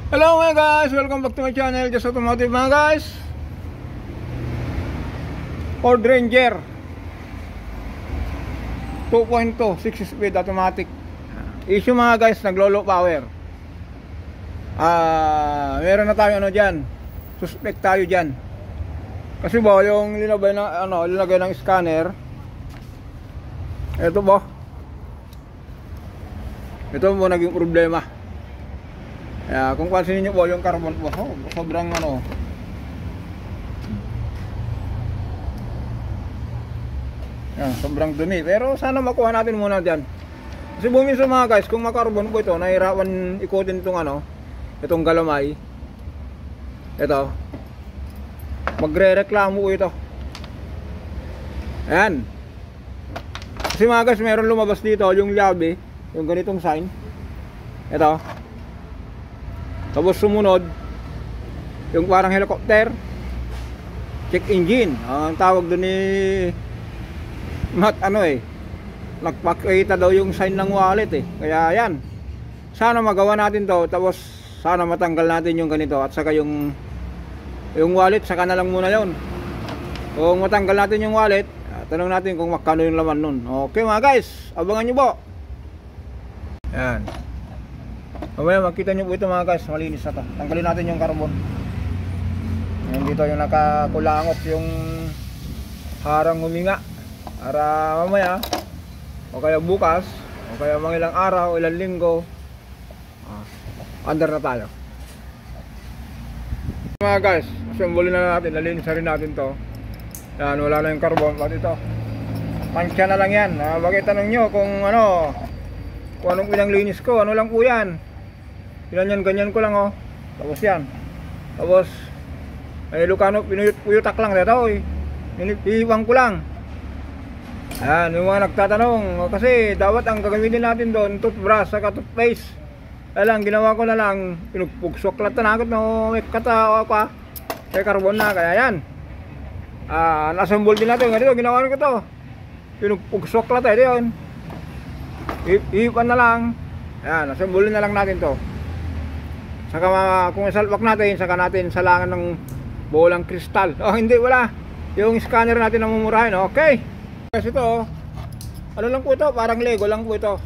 Hello mga guys, welcome back to my channel, Just Automotive mga guys. Ford Ranger 2.2 6 speed automatic. Issue mga guys, naglo-low power. Meron na tayo dyan. Suspect tayo dyan. Kasi ba yung linagay ng scanner. Ito ba? Ito mo naging problema. Kung pansinin nyo po yung carbon po, sobrang sobrang dumi. Pero sana makuha natin muna dyan. Kasi buminsan mga guys, kung makarbon po ito, nahirapan ikutin itong galamay. Ito, magre-reklamo po ito. Ayan. Kasi mga guys, meron lumabas dito yung labi, yung ganitong sign. Ito. Tapos sumunod yung parang helicopter, check engine. Ang tawag doon ni nagpakita daw yung sign ng wallet Kaya yan, sana magawa natin to. Tapos sana matanggal natin yung ganito. At saka yung wallet, saka na lang muna yon. Kung matanggal natin yung wallet, tanong natin kung magkano yung laman nun. Okay mga guys, abangan nyo po. Yan. Mamaya makita nyo po ito mga guys, malinis na to. Tanggalin natin yung carbon. Yan dito yung nakakulangot, yung harang huminga. Para mamaya, o kaya bukas, o kaya mga ilang araw, ilang linggo, under na tayo. Mga guys, assemble na natin, nalinis na rin natin to. Yan, wala na yung carbon. Pati ito, pansya na lang yan. Bakit tanong nyo kung anong pinanglinis ko, ano lang po yan. Yan, ganyan ko lang Tapos yan. Tapos Lucano, pinuyutak lang dito Iiwang ko lang. Ayan, yung mga nagtatanong. Kasi dapat ang gagamitin natin doon, toothbrush saka toothpaste. Kaya lang, ginawa ko na lang, pinugpugsok na agad may kata pa. Kaya carbon na, kaya yan. Nasambol din natin. Ganito, ginawa ko to. Pinugpugsok lang tayo yun. Iipan na lang. Ayan, nasambol na lang natin to. Saka kung isalpak natin, saka natin salangan ng bolang kristal. Hindi, wala. Yung scanner natin namumurahin. Okay. Kasi ito, ano lang po ito, parang Lego lang po ito.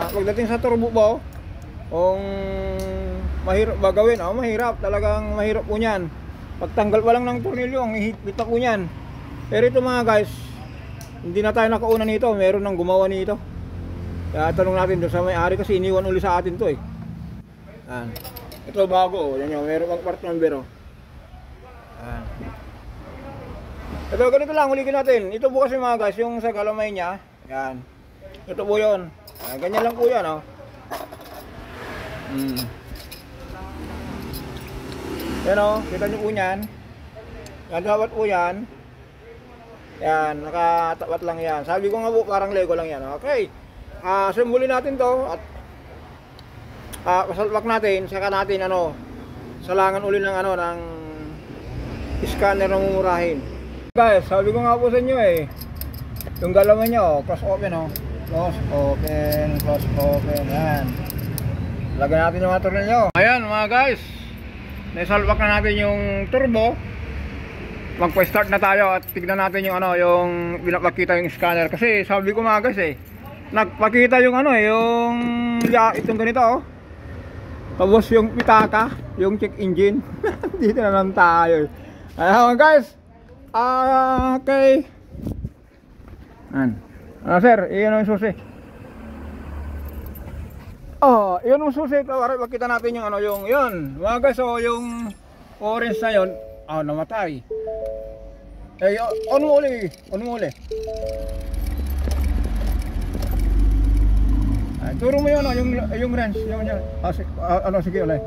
Pagdating sa turbo po, kung mahirap ba gawin, mahirap. Talagang mahirap po niyan. Pagtanggal pa lang ng tornilyo, ang hihigpit po niyan. Pero ito mga guys, hindi na tayo nakauna nito. Meron nang gumawa nito. Kaya tanong natin doon sa may-ari kasi iniwan uli sa atin to Yan. Ito bago, yan meron pang part number Yan. Ito ganito lang, ulitin natin. Ito po kasi mga guys, yung sa galamay niya. Yan. Ito po yun. Ganyan lang po yan Yan kita nyo po yan. Yan, dapat po yan. Yan, nakatapat lang yan. Sabi ko nga po, parang Lego lang yan. Okay. Assemble natin to at pasalpak natin, saka natin salangan uli ng ng scanner na mumurahin. Guys, sabi ko nga po sa inyo yung galawan nyo, close open close open, yan. Lagyan natin yung mga tornilyo. Ayan mga guys, naisalpak na natin yung turbo. Magpa-start na tayo at tignan natin yung yung pinapakita yung scanner. Kasi sabi ko mga guys nagpakita yung itong ganito tapos yung pitaka, yung check engine. Dito na lang tayo Ayan guys. Okay. Sir, iyan yung susi. Iyan yung susi. Para makita natin yung yun. Mga guys, yung orange na yun, namatay. Ano uli? Turo mo yun, yung wrench. Sige ulit.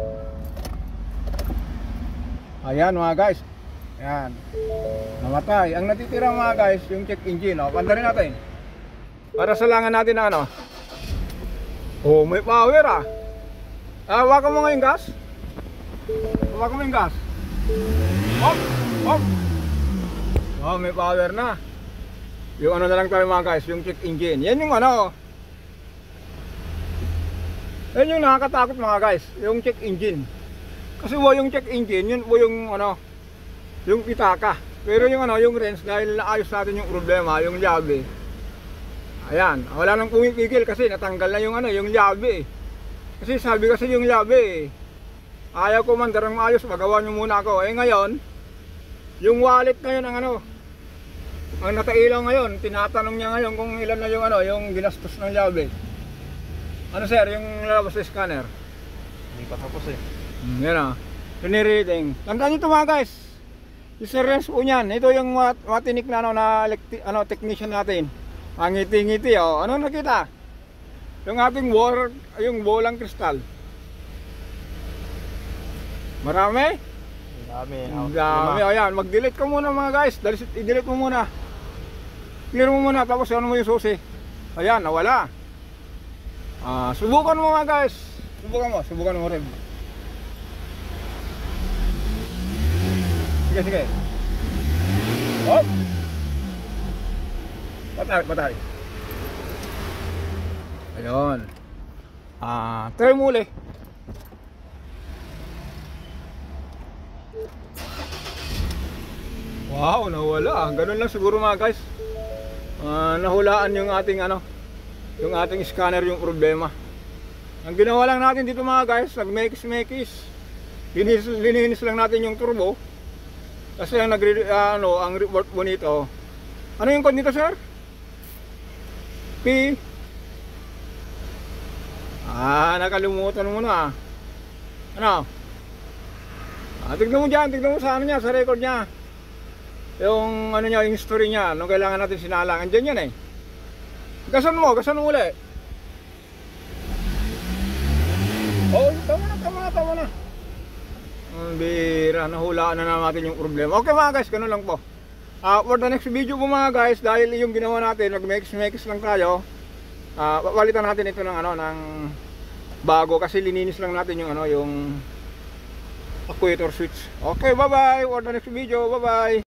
Ayan mga guys. Ayan. Namatay. Ang natitira mga guys, yung check engine. Pandarin natin. Para salangan natin na may power hawakan mo nga yung gas. May power na. Yung na lang tayo mga guys, yung check engine. Yan yung Yan yung nakakatakot mga guys, yung check engine. Kasi yung check engine, yun po yung ano, yung pitaka. Pero yung ano, yung wrench, dahil naayos natin yung problema, yung llave. Ayan, wala nang pumipigil kasi natanggal na yung ano, yung llave. Kasi sabi kasi yung llave, ayaw ko man darang maayos, magawa nyo muna ako. Eh ngayon, yung wallet ngayon ang ano, ang nakailaw ngayon, tinatanong niya ngayon kung ilan na yung ano, yung ginastos ng llave. Ano sir, yung lalabas sa scanner? Hindi pa tapos eh. Yan o, piniriting. Tandaan nyo ito mga guys, yung series po niyan, ito yung matinik na ano, na technician natin. Ang ngiti-ngiti o, ano nakita? Yung ating water, yung bolang kristal. Marami? Dami. Ang dami. Ayan, mag-delete ka muna mga guys. I-delete mo muna. Clear mo muna, tapos ano mo yung susi. Ayan, nawala. Subukan mo mga guys. Subukan mo rin. Sige. Hop. Patay. Ayun. Try mo ulit. Wow, nawala. Ganun lang siguro mga guys. Nahulaan yung ating ano, yung ating scanner yung problema. Ang ginawa lang natin dito mga guys, nag-mekis. Lininis lang natin yung turbo. Kasi ang ang report mo nito. Ano yung code nito, sir? P. Nakalimutan mo na. Ano? Tignan mo dyan, tignan mo sa ano niya, sa record niya. Yung ano niya, yung history niya, nung kailangan natin sinalang, andyan yan eh. Gasan mo ulit. Oh, tama na. Ang bira, nahulaan na natin yung problema. Okay mga guys, ganun lang po. For the next video po mga guys, dahil yung ginawa natin, nag-mekis lang tayo. Papalitan natin ito ng ano, ng bago kasi lininis lang natin yung ano, yung actuator switch. Okay, bye-bye. For the next video, bye-bye.